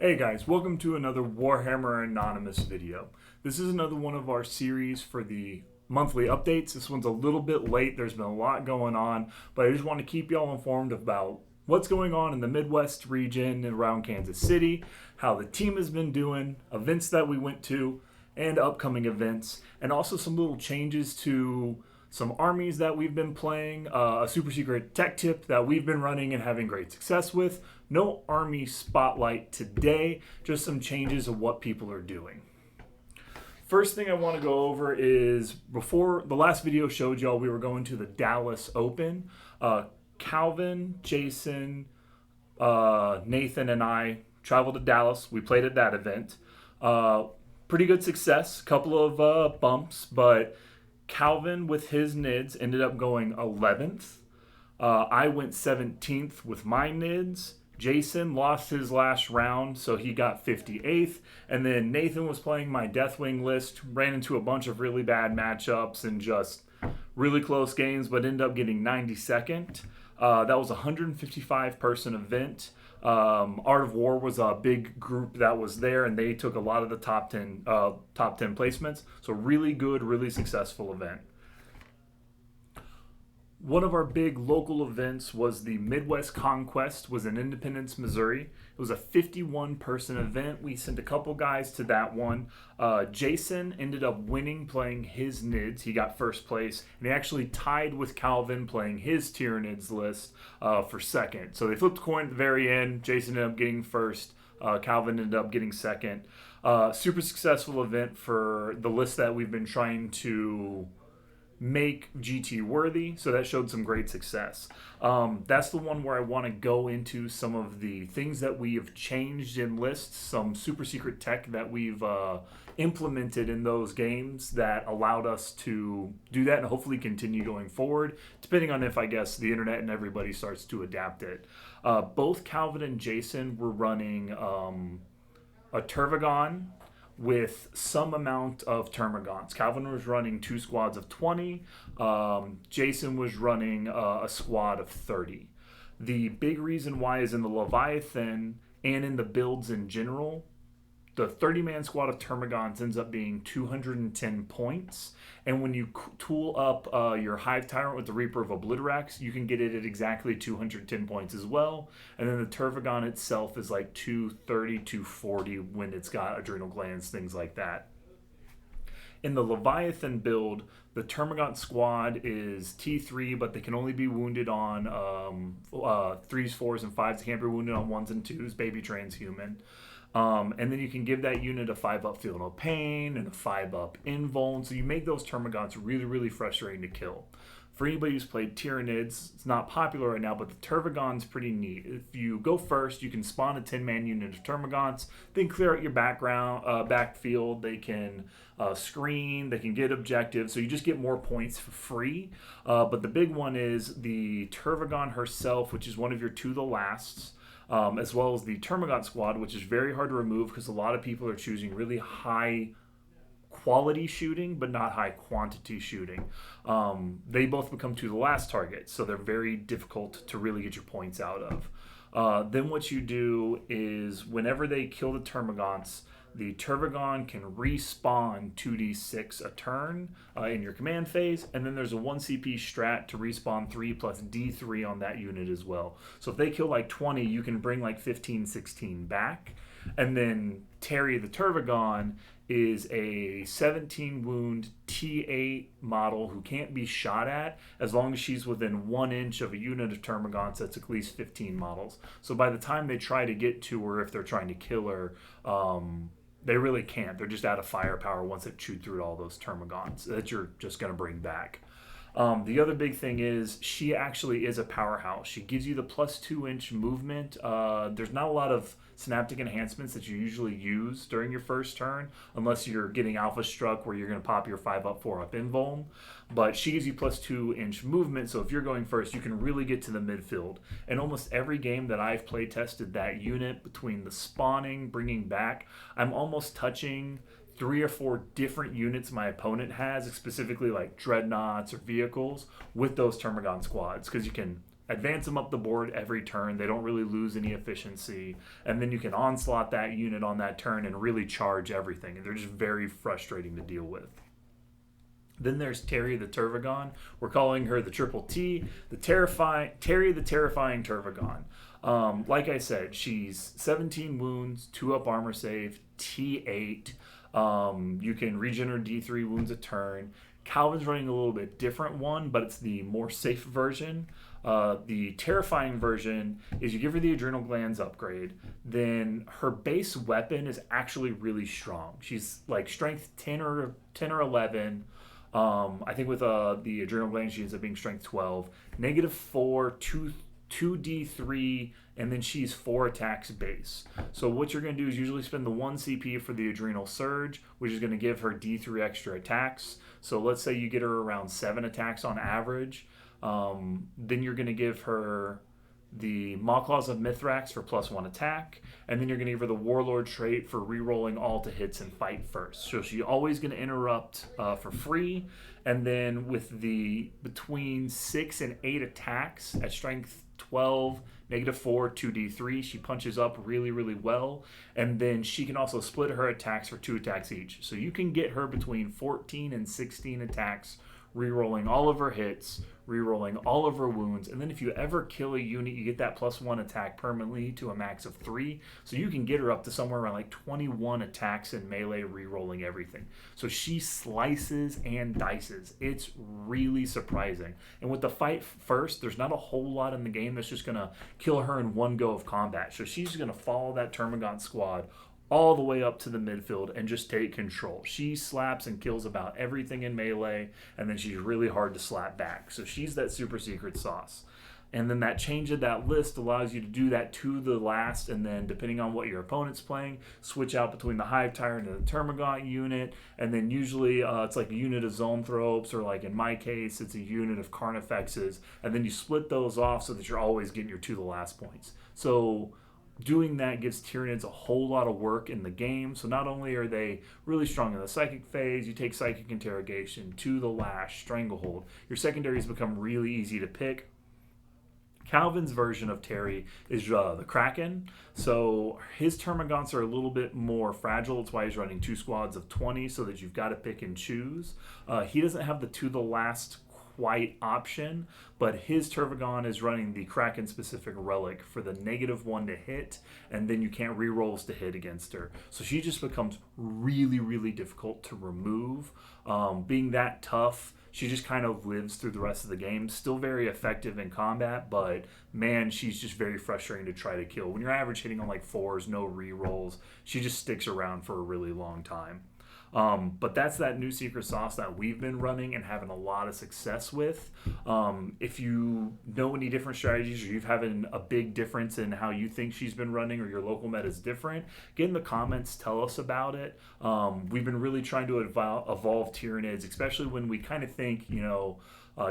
Hey guys, welcome to another Warhammer Anonymous video. This is another one of our series for the monthly updates. This one's a little bit late. There's been a lot going on, but I just want to keep y'all informed about what's going on in the Midwest region and around Kansas City, how the team has been doing, events that we went to, and upcoming events, and also some little changes to some armies that we've been playing, a super secret tech tip that we've been running and having great success with. No army spotlight today, just some changes of what people are doing. First thing I want to go over is, before the last video showed y'all we were going to the Dallas Open. Calvin, Jason, Nathan, and I traveled to Dallas. We played at that event. Pretty good success, couple of bumps, but Calvin with his NIDS ended up going 11th. I went 17th with my NIDS. Jason lost his last round, so he got 58th. And then Nathan was playing my Deathwing list, ran into a bunch of really bad matchups and just really close games, but ended up getting 92nd. That was a 155 person event. Art of War was a big group that was there, and they took a lot of the top 10 placements. So really good, really successful event. One of our big local events was the Midwest Conquest, was in Independence, Missouri. It was a 51 person event. We sent a couple guys to that one. Jason ended up winning playing his NIDS. He got first place, and he actually tied with Calvin playing his tier NIDS list for second. So they flipped a coin at the very end. Jason ended up getting first. Calvin ended up getting second. Super successful event for the list that we've been trying to make GT worthy, so that showed some great success. That's the one where I want to go into some of the things that we have changed in lists, some super secret tech that we've implemented in those games that allowed us to do that and hopefully continue going forward, depending on if, I guess, the internet and everybody starts to adapt it. Both Calvin and Jason were running a Turvagon with some amount of Turvagons. Calvin was running 2 squads of 20. Jason was running a squad of 30. The big reason why is in the Leviathan and in the builds in general, the 30-man squad of Turvagons ends up being 210 points. And when you tool up your Hive Tyrant with the Reaper of Obliterax, you can get it at exactly 210 points as well. And then the Turvagon itself is like 230, 240 when it's got adrenal glands, things like that. In the Leviathan build, the Turbagon squad is T3, but they can only be wounded on 3s, 4s, and 5s. They can't be wounded on 1s and 2s, baby transhuman. And then you can give that unit a 5-up Feel No Pain and a 5-up Invuln. So you make those Turvagons really, really frustrating to kill. For anybody who's played Tyranids, it's not popular right now, but the Turvagon's pretty neat. If you go first, you can spawn a 10-man unit of Turvagons, then clear out your backfield. They can screen, they can get objectives, so you just get more points for free. But the big one is the Turvagon herself, which is one of your to the lasts. As well as the Turbagon squad, which is very hard to remove because a lot of people are choosing really high quality shooting, but not high quantity shooting. They both become to the last target, so they're very difficult to really get your points out of. Then what you do is, whenever they kill the Turvagons, the Turvagon can respawn 2d6 a turn in your command phase, and then there's a 1 CP strat to respawn 3 plus D3 on that unit as well. So if they kill like 20, you can bring like 15, 16 back. And then Terry the Turvagon is a 17 wound T8 model who can't be shot at as long as she's within 1 inch of a unit of Turvagons that's at least 15 models. So by the time they try to get to her, if they're trying to kill her, they really can't. They're just out of firepower once they've chewed through all those Turvagons that you're just going to bring back. The other big thing is she actually is a powerhouse. She gives you the plus 2 inch movement. There's not a lot of synaptic enhancements that you usually use during your first turn, unless you're getting alpha struck where you're going to pop your 5-up, 4-up invuln. But she gives you plus 2 inch movement, so if you're going first, you can really get to the midfield. And almost every game that I've play tested that unit, between the spawning, bringing back, I'm almost touching 3 or 4 different units my opponent has, specifically like dreadnoughts or vehicles, with those Turbagon squads, because you can advance them up the board every turn. They don't really lose any efficiency. And then you can onslaught that unit on that turn and really charge everything. And they're just very frustrating to deal with. Then there's Terry the Turvagon. We're calling her the Triple T, Terry the Terrifying Turvagon. Like I said, she's 17 wounds, 2 up armor save, T8. You can regen her D3 wounds a turn. Calvin's running a little bit different one, but it's the more safe version. The terrifying version is you give her the adrenal glands upgrade, then her base weapon is actually really strong. She's like strength 10 or 11. I think with the adrenal glands, she ends up being strength 12. -4, 2d3, and then she's 4 attacks base. So what you're going to do is usually spend the 1 CP for the adrenal surge, which is going to give her D3 extra attacks. So let's say you get her around 7 attacks on average. Then you're going to give her the Maw-Claws of Mithrax for +1 attack, and then you're going to give her the Warlord trait for re-rolling all to hits and fight first. So she's always going to interrupt for free, and then with the between 6 and 8 attacks at strength 12, -4, 2d3, she punches up really, really well, and then she can also split her attacks for 2 attacks each. So you can get her between 14 and 16 attacks, re-rolling all of her hits, re-rolling all of her wounds, and then if you ever kill a unit, you get that +1 attack permanently to a max of 3, so you can get her up to somewhere around like 21 attacks in melee, re-rolling everything. So she slices and dices. It's really surprising. And with the fight first, there's not a whole lot in the game that's just going to kill her in one go of combat. So she's going to follow that Turbagon squad all the way up to the midfield and just take control. She slaps and kills about everything in melee, and then she's really hard to slap back. So she's that super secret sauce. And then that change of that list allows you to do that to the last, and then depending on what your opponent's playing, switch out between the Hive Tyrant and the Termagant unit, and then usually it's like a unit of Zoanthropes, or like in my case, it's a unit of Carnifexes, and then you split those off so that you're always getting your to the last points. So doing that gives Tyranids a whole lot of work in the game. So not only are they really strong in the psychic phase, you take psychic interrogation, to the lash, stranglehold. Your secondaries become really easy to pick. Calvin's version of Terry is the Kraken. So his Termagants are a little bit more fragile. That's why he's running 2 squads of 20, so that you've got to pick and choose. He doesn't have the to the last quite option, but his Turvagon is running the Kraken specific relic for the -1 to hit, and then you can't re-rolls to hit against her. So she just becomes really, really difficult to remove. Being that tough, she just kind of lives through the rest of the game. Still very effective in combat, but man, she's just very frustrating to try to kill. When you're average hitting on like 4s, no re-rolls, she just sticks around for a really long time. But that's that new secret sauce that we've been running and having a lot of success with. If you know any different strategies, or you've having a big difference in how you think she's been running, or your local meta is different, get in the comments, tell us about it. We've been really trying to evolve Tyranids, especially when we kind of think,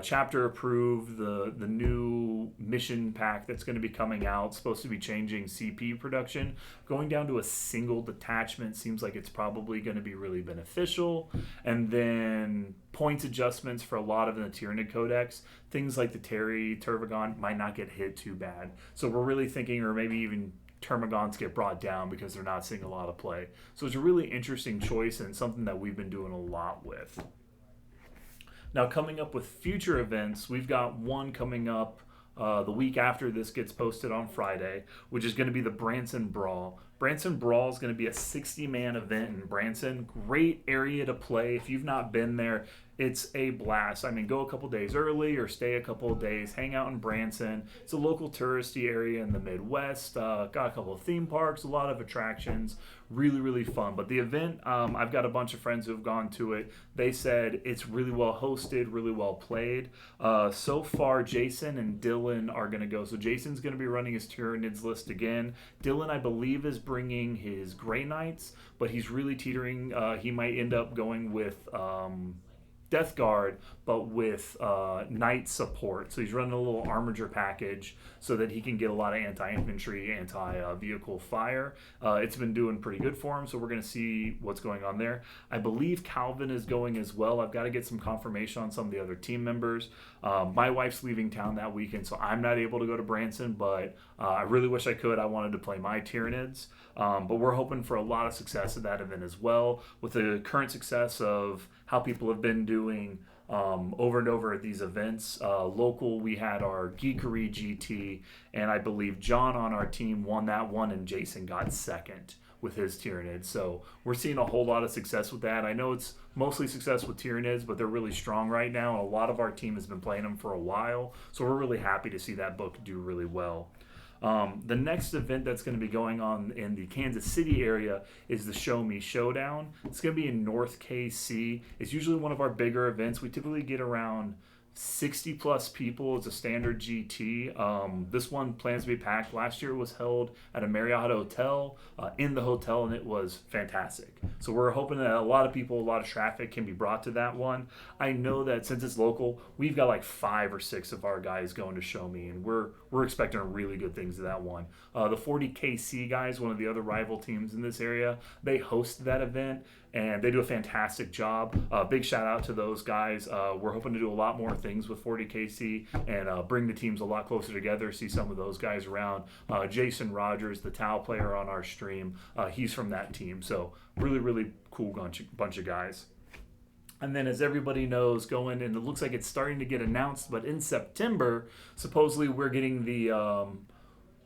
chapter approved, the new mission pack that's going to be coming out, supposed to be changing CP production. Going down to a single detachment seems like it's probably going to be really beneficial. And then points adjustments for a lot of the Tyranid codex, things like the Turvagon might not get hit too bad. So we're really thinking, or maybe even Termagants get brought down because they're not seeing a lot of play. So it's a really interesting choice and something that we've been doing a lot with. Now, coming up with future events, we've got one coming up the week after this gets posted on Friday, which is going to be the Branson Brawl. Branson Brawl is going to be a 60-man event in Branson. Great area to play. If you've not been there, it's a blast. I mean, go a couple days early or stay a couple of days. Hang out in Branson. It's a local touristy area in the Midwest. Got a couple of theme parks, a lot of attractions. Really, really fun. But the event, I've got a bunch of friends who have gone to it. They said it's really well hosted, really well played. So far, Jason and Dylan are going to go. So Jason's going to be running his Tyranids list again. Dylan, I believe, is bringing his Grey Knights, but he's really teetering. He might end up going with Death Guard, but with Knight support. So he's running a little Armiger package so that he can get a lot of anti-infantry, anti-vehicle fire. It's been doing pretty good for him, so we're going to see what's going on there. I believe Calvin is going as well. I've got to get some confirmation on some of the other team members. My wife's leaving town that weekend, so I'm not able to go to Branson, but I really wish I could. I wanted to play my Tyranids. But we're hoping for a lot of success at that event as well, with the current success of how people have been doing over and over at these events. Local, we had our Geekery GT, and I believe John on our team won that one, and Jason got second with his Tyranids. So we're seeing a whole lot of success with that. I know it's mostly success with Tyranids, but they're really strong right now, and a lot of our team has been playing them for a while, so we're really happy to see that book do really well. The next event that's going to be going on in the Kansas City area is the Show Me Showdown. It's going to be in North KC. It's usually one of our bigger events. We typically get around 60 plus people as a standard GT. This one plans to be packed. Last year it was held at a Marriott hotel, in the hotel, and it was fantastic. So we're hoping that a lot of people, a lot of traffic can be brought to that one. I know that since it's local, we've got like 5 or 6 of our guys going to Show Me, and we're expecting really good things to that one. The 40KC guys, one of the other rival teams in this area, they host that event, and they do a fantastic job. Big shout out to those guys. We're hoping to do a lot more things with 40KC and bring the teams a lot closer together, see some of those guys around. Jason Rogers, the Tau player on our stream, he's from that team. So really cool bunch of guys. And then, as everybody knows, and it looks like it's starting to get announced, but in September, supposedly we're getting the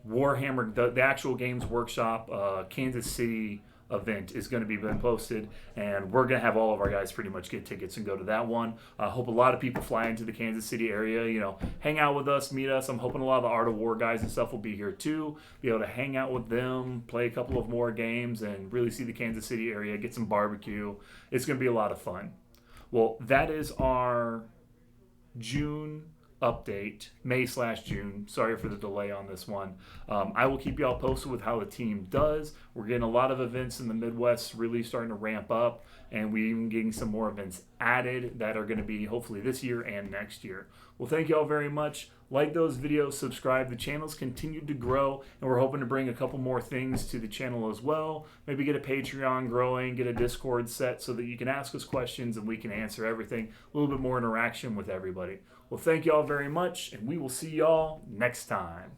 Warhammer, the actual Games Workshop, Kansas City event is going to be posted, and we're going to have all of our guys pretty much get tickets and go to that one. I hope a lot of people fly into the Kansas City area, hang out with us, meet us. I'm hoping a lot of the Art of War guys and stuff will be here too, be able to hang out with them, play a couple of more games, and really see the Kansas City area, get some barbecue. It's going to be a lot of fun. Well, that is our June update, May/June. Sorry for the delay on this one. I will keep you all posted with how the team does. We're getting a lot of events in the Midwest really starting to ramp up, and we're even getting some more events added that are going to be hopefully this year and next year. Well, thank you all very much. Like those videos, subscribe. The channel's continued to grow, and we're hoping to bring a couple more things to the channel as well. Maybe get a Patreon growing, get a Discord set so that you can ask us questions and we can answer everything. A little bit more interaction with everybody. Well, thank you all very much, and we will see y'all next time.